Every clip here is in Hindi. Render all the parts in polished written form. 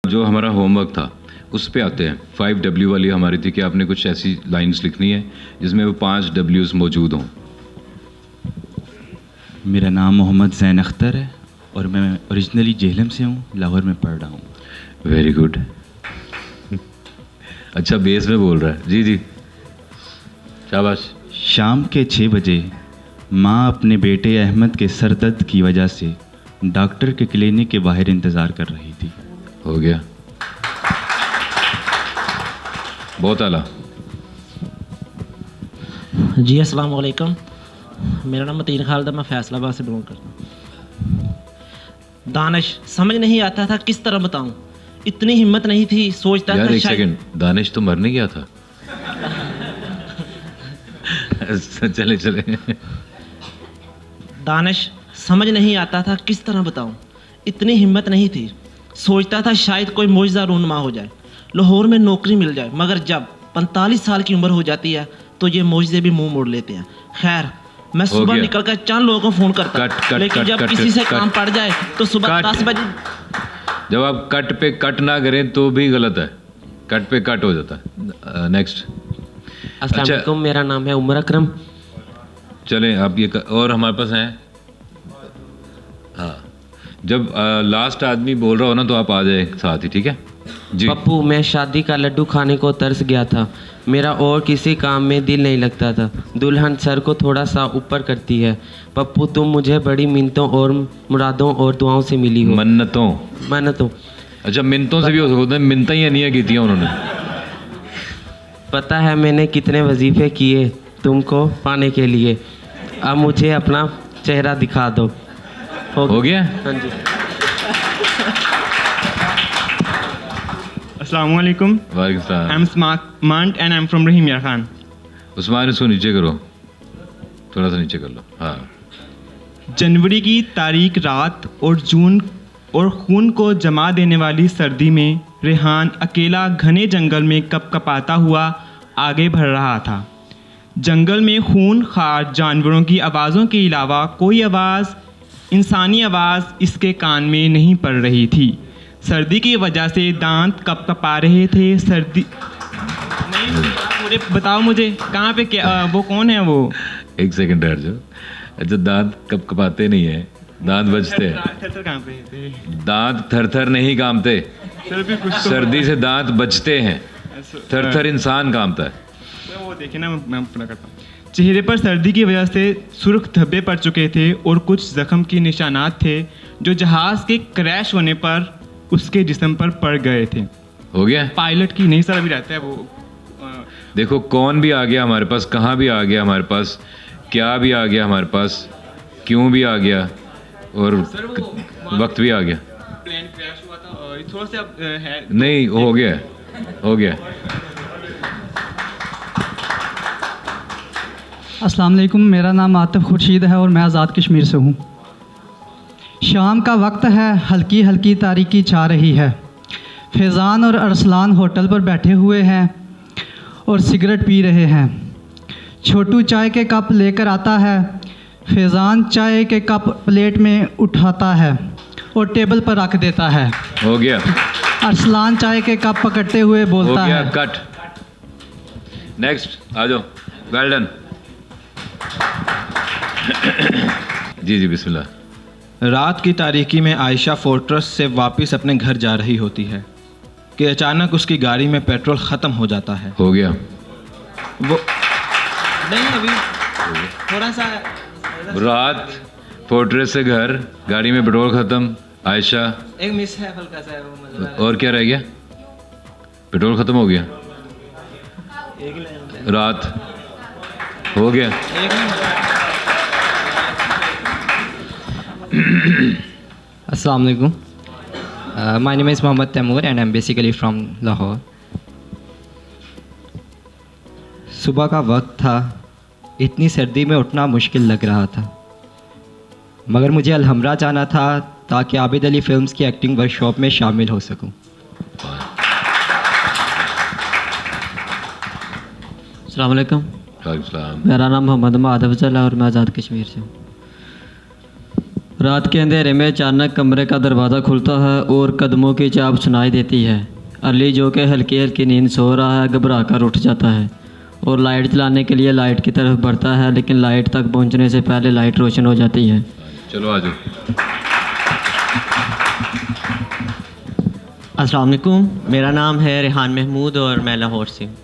जो हमारा होमवर्क था उस पे आते हैं। 5W वाली हमारी थी कि आपने कुछ ऐसी लाइंस लिखनी है जिसमें वो 5 W's मौजूद हों। मेरा नाम मोहम्मद ज़ैन अख्तर है और मैं ओरिजिनली जेहलम से हूँ, लाहौर में पढ़ रहा हूँ। Very good. अच्छा बेस में बोल रहा है। जी जी, शाबाश। शाम के 6 बजे माँ अपने बेटे अहमद के सर दर्द की वजह से डॉक्टर के क्लिनिक के बाहर इंतज़ार कर रही थी। हो गया, बहुत आला। जी अस्सलाम वालेकुम, मेरा नाम मतीन खालिद है, मैं फैसलाबाद से बिलोंग करता हूँ। दानिश, समझ नहीं आता था किस तरह बताऊँ, इतनी हिम्मत नहीं थी, सोचता यार था एक सेकंड, दानिश तो मर नहीं गया था? चले चले। दानिश, समझ नहीं आता था किस तरह बताऊँ, इतनी हिम्मत नहीं थी, सोचता था शायद कोई मौजज़ा रूनुमा हो जाए, लाहौर में नौकरी मिल जाए, मगर जब 45 साल की उम्र हो जाती है तो ये मौजज़े भी मुंह मोड़ लेते हैं। खैर, मैं सुबह निकलकर चंद लोगों को फ़ोन करता, लेकिन जब किसी से काम पड़ जाए तो सुबह 10 बजे। जब आप कट पे कट ना करें तो भी गलत है, कट पे कट हो जाता है। नेक्स्ट। अस्सलाम वालेकुम, मेरा नाम है उमर अकरम। चलें आप ये और हमारे पास हैं। हाँ, जब लास्ट आदमी बोल रहा हो ना तो आप आ जाए साथ ही, ठीक है जी। पप्पू, मैं शादी का लड्डू खाने को तरस गया था, मेरा और किसी काम में दिल नहीं लगता था, दुल्हन सर को थोड़ा सा ऊपर करती है। पप्पू, तुम मुझे बड़ी मिन्नतों और मुरादों और दुआओं से मिली हो। मन्नतों। अच्छा, मिन्नतों से भी हो सकता है, मिन्नतें ही नहीं की थी उन्होंने। पता है मैंने कितने वजीफे किए तुमको पाने के लिए, अब मुझे अपना चेहरा दिखा दो। हो गया? हाँ जी। अस्सलाम वालेकुम। वालेकुम सलाम। I am smart and I am from Rahim यार खान। उस्मान, इसको नीचे करो, थोड़ा सा नीचे कर लो। हाँ। जनवरी की तारीख रात और जून और खून को जमा देने वाली सर्दी में रेहान अकेला घने जंगल में कपकपाता हुआ आगे बढ़ रहा था। जंगल में खून खार जानवरों की आवाज़ों के अलावा कोई आवाज़, इंसानी आवाज़ इसके कान में नहीं पड़ रही थी। सर्दी की वजह से दांत कपकपा रहे थे। सर्दी नहीं, पूरे बताओ मुझे कहाँ पे क्या, वो कौन है वो? एक सेकंड ठहर जाओ। अच्छा, दांत कपकपाते नहीं है, दांत बजते हैं। थर कहाँ पे? दांत थर-थर नहीं कांपते, सर्दी से दांत बजते हैं, थर-थर इंसान कांपता है। तो वो देखे ना, मैं पूरा करता हूँ। चेहरे पर सर्दी की वजह से सुर्ख धब्बे पड़ चुके थे और कुछ जख्म के निशानात थे जो जहाज़ के क्रैश होने पर उसके जिस्म पर पड़ गए थे। हो गया? पायलट की नहीं सर, अभी रहता है वो। देखो कौन भी आ गया हमारे पास, कहाँ भी आ गया हमारे पास, क्या भी आ गया हमारे पास, क्यों भी आ गया, और वक्त भी आ गया। प्लेन क्रैश हुआ था, थोड़ा सा है नहीं, हो गया, हो गया। अस्सलाम वालेकुम, मेरा नाम आतिफ खुर्शीद है और मैं आज़ाद कश्मीर से हूँ। शाम का वक्त है, हल्की हल्की तारीकी छा रही है। फैज़ान और अरसलान होटल पर बैठे हुए हैं और सिगरेट पी रहे हैं। छोटू चाय के कप लेकर आता है। फैज़ान चाय के कप प्लेट में उठाता है और टेबल पर रख देता है। हो गया। अरसलान चाय के कप पकड़ते हुए बोलता है, हो गया, कट। नेक्स्ट, आ जाओ। Well done. जी जी, बिस्मिल्लाह। रात की तारीकी में आयशा फोर्ट्रेस से वापस अपने घर जा रही होती है कि अचानक उसकी गाड़ी में पेट्रोल ख़त्म हो जाता है। हो गया। वो नहीं, अभी थोड़ा सा रात फोर्ट्रेस से घर, गाड़ी में पेट्रोल ख़त्म, आयशा। एक मिस है हल्का सा, वो मतलब और क्या रह गया? पेट्रोल ख़त्म हो गया, रात हो गया। अस्सलाम वालेकुम, my name is Mohammad Taimur and I am basically from Lahore. सुबह का वक्त था, इतनी सर्दी में उठना मुश्किल लग रहा था, मगर मुझे अलहमरा जाना था ताकि आबिद अली फिल्म्स की एक्टिंग वर्कशॉप में शामिल हो सकूं। अस्सलाम वालेकुम, वालेकुम सलाम। मेरा नाम मोहम्मद माधव अफजल है और मैं आज़ाद कश्मीर से हूँ। रात के अंधेरे में अचानक कमरे का दरवाज़ा खुलता है और कदमों की चाप सुनाई देती है। अली जो कि हल्की हल्की नींद सो रहा है घबरा कर उठ जाता है और लाइट जलाने के लिए लाइट की तरफ बढ़ता है, लेकिन लाइट तक पहुंचने से पहले लाइट रोशन हो जाती है। चलो आ जाओ। अस्सलाम वालेकुम, मेरा नाम है रेहान महमूद और मैं लाहौर से हूँ।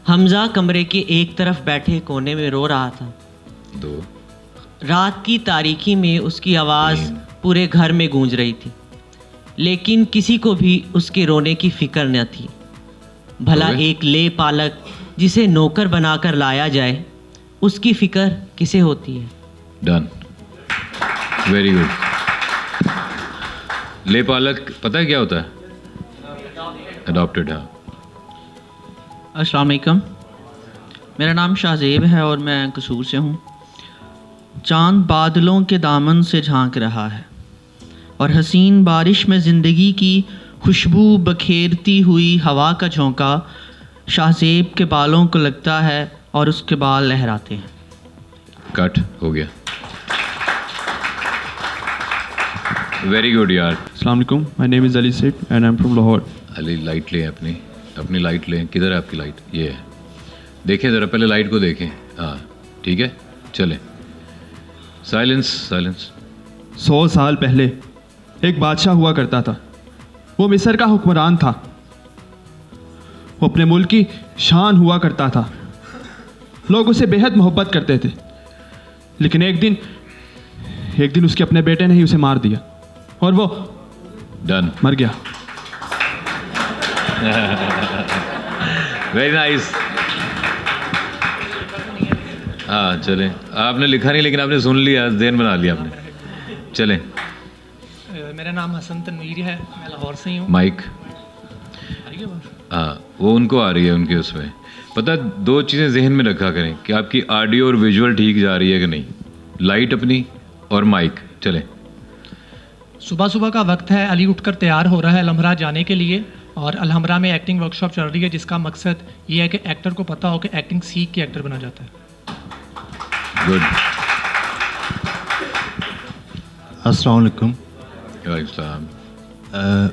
हमज़ा कमरे के एक तरफ बैठे कोने में रो रहा था। दो रात की तारीकी में उसकी आवाज़ पूरे घर में गूंज रही थी, लेकिन किसी को भी उसके रोने की फिक्र न थी। भला एक ले पालक जिसे नौकर बनाकर लाया जाए, उसकी फिक्र किसे होती है? Done, very good. ले पालक पता है क्या होता है? अडॉप्टेड। हाँ, अस्सलाम वालेकुम, मेरा नाम शाहजेब है और मैं कसूर से हूँ। चांद बादलों के दामन से झांक रहा है और हसीन बारिश में ज़िंदगी की खुशबू बखेरती हुई हवा का झोंका शाहजेब के बालों को लगता है और उसके बाल लहराते हैं। कट हो गया। वेरी गुड यार। अस्सलाम वालेकुम, माय नेम इज़ अली सेठ and I am from Lahore. Ali light लें, अपनी लाइट लें। किधर है आपकी लाइट? ये है, देखें ज़रा, पहले लाइट को देखें। हाँ ठीक है, चलें। Silence silence. 100 साल पहले एक बादशाह हुआ करता था। वो मिस्र का हुक्मरान था। वो अपने मुल्क की शान हुआ करता था। लोग उसे बेहद मोहब्बत करते थे। लेकिन एक दिन उसके अपने बेटे ने ही उसे मार दिया और वो डन मर गया। Very nice. हाँ चलें, आपने लिखा नहीं लेकिन आपने सुन लिया, ज़हन बना लिया आपने। चलें। मेरा नाम हसन तनवीर है, मैं लाहौर से ही हूँ। माइक। हाँ, वो उनको आ रही है, उनके उसमें। पता है, 2 चीज़ें जहन में रखा करें कि आपकी ऑडियो और विजुअल ठीक जा रही है कि नहीं। लाइट अपनी और माइक। चलें। सुबह सुबह का वक्त है, अली उठकर तैयार हो रहा है अलहमरा जाने के लिए और अलहमरा में एक्टिंग वर्कशॉप चल रही है, जिसका मकसद ये है कि एक्टर को पता हो कि एक्टिंग सीख के एक्टर बना जाता है। गुड। अस्सलाम वालेकुम।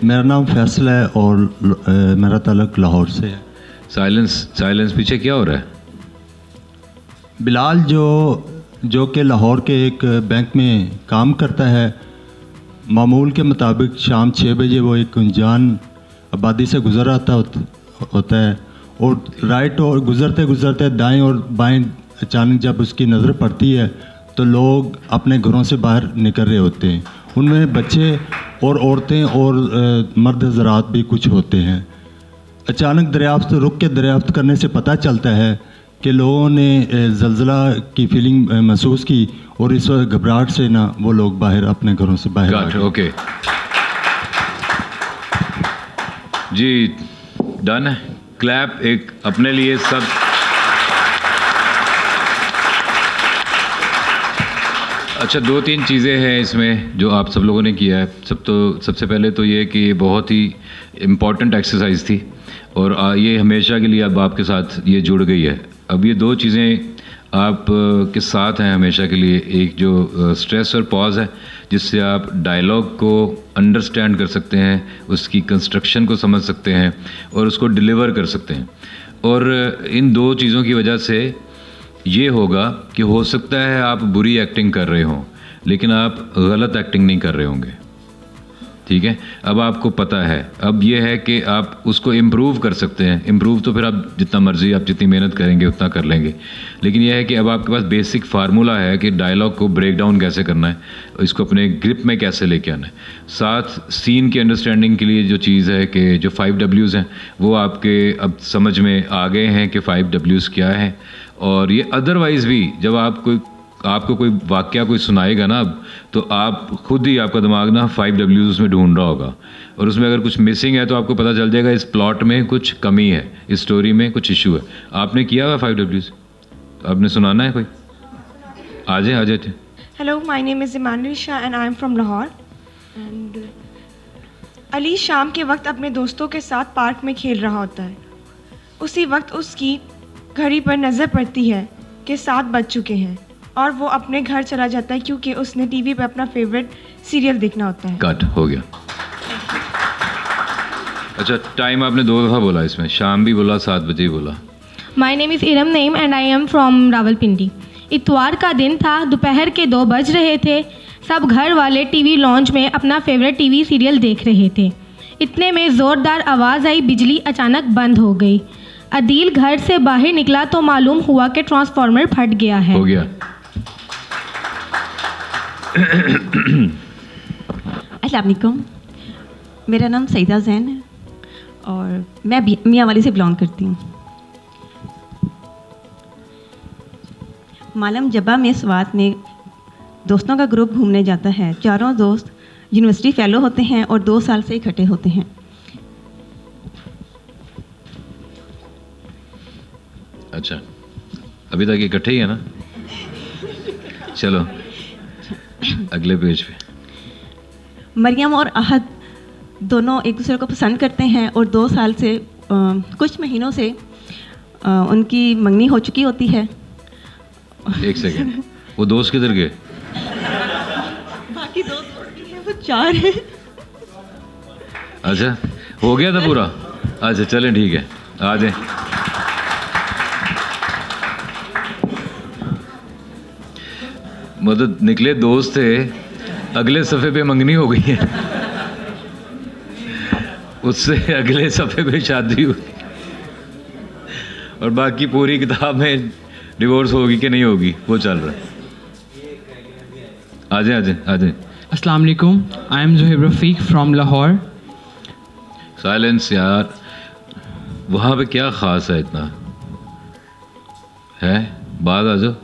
मेरा नाम फैसल है और मेरा ताल्लुक लाहौर से है। साइलेंस पीछे क्या हो रहा है? बिलाल जो कि लाहौर के एक बैंक में काम करता है, मामूल के मुताबिक शाम 6 बजे वो एक अनजान आबादी से गुजर आता होता है और राइट और गुज़रते दाएं और बाएं अचानक जब उसकी नज़र पड़ती है तो लोग अपने घरों से बाहर निकल रहे होते हैं। उनमें बच्चे और औरतें और मर्द हज़रात भी कुछ होते हैं। अचानक रुक के दरियाफ्त करने से पता चलता है कि लोगों ने ज़लज़ला की फीलिंग महसूस की और इस वक्त घबराहट से ना वो लोग बाहर अपने घरों से बाहर आ गए। ओके जी, डन है। क्लैप एक अपने लिए सब। अच्छा, 2-3 चीज़ें हैं इसमें जो आप सब लोगों ने किया है। सबसे पहले तो ये कि ये बहुत ही इम्पॉर्टेंट एक्सरसाइज थी और ये हमेशा के लिए अब आपके साथ ये जुड़ गई है। अब ये 2 चीज़ें आप के साथ हैं हमेशा के लिए। एक जो स्ट्रेस और पॉज है, जिससे आप डायलॉग को अंडरस्टैंड कर सकते हैं, उसकी कंस्ट्रक्शन को समझ सकते हैं और उसको डिलीवर कर सकते हैं। और इन 2 चीज़ों की वजह से ये होगा कि हो सकता है आप बुरी एक्टिंग कर रहे हों लेकिन आप गलत एक्टिंग नहीं कर रहे होंगे। ठीक है, अब आपको पता है। अब ये है कि आप उसको इम्प्रूव कर सकते हैं। इम्प्रूव तो फिर आप जितना मर्जी, आप जितनी मेहनत करेंगे उतना कर लेंगे। लेकिन यह है कि अब आपके पास बेसिक फार्मूला है कि डायलॉग को ब्रेक डाउन कैसे करना है, इसको अपने ग्रिप में कैसे लेके आना है। साथ सीन की अंडरस्टैंडिंग के लिए जो चीज़ है कि जो 5 Ws हैं वो आपके अब समझ में आ गए हैं कि 5 Ws क्या है। और ये अदरवाइज़ भी जब आपको कोई वाक़या कोई सुनाएगा ना, अब तो आप खुद ही, आपका दिमाग ना 5 Ws उसमें ढूंढ रहा होगा और उसमें अगर कुछ मिसिंग है तो आपको पता चल जाएगा इस प्लॉट में कुछ कमी है, इस स्टोरी में कुछ इशू है। आपने किया हुआ 5 Ws? आपने सुनाना है कोई? आ जाए थे। Hello, my name is Imanul Shah and I am from Lahore. And Ali शाम के वक्त अपने दोस्तों के साथ पार्क में खेल रहा होता है। उसी वक्त उसकी घड़ी पर नज़र पड़ती है कि 7 बज चुके हैं। और वो अपने घर चला जाता है क्योंकि उसने टीवी पे अपना फेवरेट सीरियल देखना होता है। कट हो गया। अच्छा, टाइम आपने 2 दफ़ा बोला इसमें, शाम भी बोला, 7 बजे ही बोला। My name is Iram Naeem and I am from Rawalpindi. इतवार का दिन था, दोपहर के 2 बज रहे थे। सब घर वाले टीवी लॉन्च में अपना फेवरेट टीवी सीरियल देख रहे थे। इतने में ज़ोरदार आवाज़ आई, बिजली अचानक बंद हो गई। अदील घर से बाहर निकला तो मालूम हुआ कि ट्रांसफार्मर फट गया है। हो गया। अस्सलाम वालेकुम, मेरा नाम सईदा जैन है और मैं मियांवाली से बिलोंग करती हूँ। मालम जबा में स्वात में दोस्तों का ग्रुप घूमने जाता है। चारों दोस्त यूनिवर्सिटी फेलो होते हैं और 2 साल से इकट्ठे होते हैं। अच्छा, अभी तक इकट्ठे ही है ना? चलो अगले पेज पे। मरियम और अहद दोनों एक दूसरे को पसंद करते हैं और 2 साल से कुछ महीनों से उनकी मंगनी हो चुकी होती है। एक सेकेंड, वो दोस्त किधर गए? बाकी दोस्त हैं वो 4 हैं। अच्छा, हो गया था पूरा? अच्छा चलें, ठीक है, आ जाएं। मतलब निकले दोस्त थे, अगले सफ़े पे मंगनी हो गई है, उससे अगले सफ़े पे शादी हुई, और बाकी पूरी किताब में डिवोर्स होगी कि नहीं होगी वो चल रहा है। आ जाए। अस्सलाम वालेकुम, I am Zuhaib Rafiq from Lahore. Silence यार, वहाँ पे क्या ख़ास है इतना? है बात, आ जाओ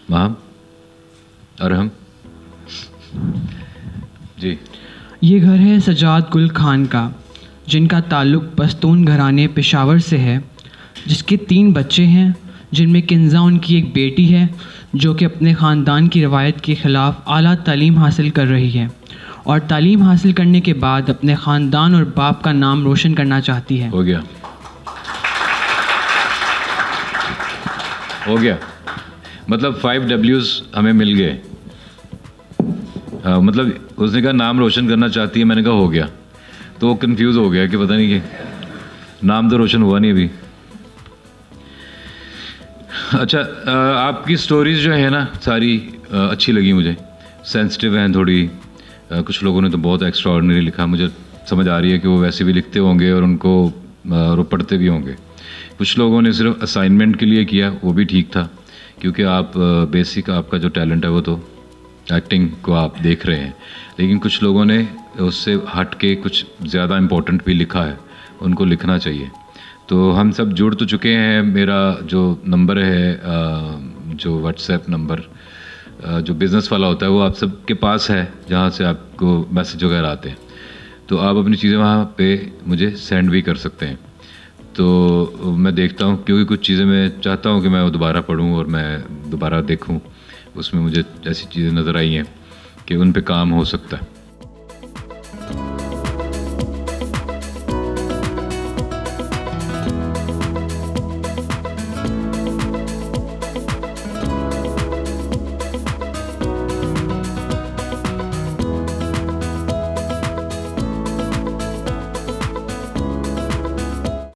माम और हम जी। ये घर है सजाद गुल खान का, जिनका ताल्लुक़ पश्तून घराने पेशावर से है, जिसके 3 बच्चे हैं, जिनमें किंजा उनकी एक बेटी है जो कि अपने ख़ानदान की रवायत के ख़िलाफ़ आला तालीम हासिल कर रही है और तालीम हासिल करने के बाद अपने ख़ानदान और बाप का नाम रोशन करना चाहती है। हो गया। मतलब 5 Ws हमें मिल गए। मतलब उसने कहा नाम रोशन करना चाहती है, मैंने कहा हो गया, तो वो कंफ्यूज हो गया कि पता नहीं कि नाम तो रोशन हुआ नहीं अभी। अच्छा, आपकी स्टोरीज़ जो है ना सारी अच्छी लगी मुझे, सेंसिटिव हैं थोड़ी। कुछ लोगों ने तो बहुत एक्स्ट्रा ऑर्डिनरी लिखा, मुझे समझ आ रही है कि वो वैसे भी लिखते होंगे और उनको वो पढ़ते भी होंगे। कुछ लोगों ने सिर्फ असाइनमेंट के लिए किया, वो भी ठीक था, क्योंकि आप बेसिक आपका जो टैलेंट है वो तो एक्टिंग को आप देख रहे हैं, लेकिन कुछ लोगों ने उससे हट के कुछ ज़्यादा इम्पोर्टेंट भी लिखा है, उनको लिखना चाहिए। तो हम सब जुड़ तो चुके हैं। मेरा जो नंबर है, जो व्हाट्सएप नंबर जो बिज़नेस वाला होता है, वो आप सब के पास है, जहाँ से आपको मैसेज वगैरह आते हैं, तो आप अपनी चीज़ें वहाँ पे मुझे सेंड भी कर सकते हैं। तो मैं देखता हूँ, क्योंकि कुछ चीज़ें मैं चाहता हूँ कि मैं वो दोबारा पढूँ और मैं दोबारा देखूँ, उसमें मुझे ऐसी चीज़ें नज़र आई हैं कि उन पे काम हो सकता है।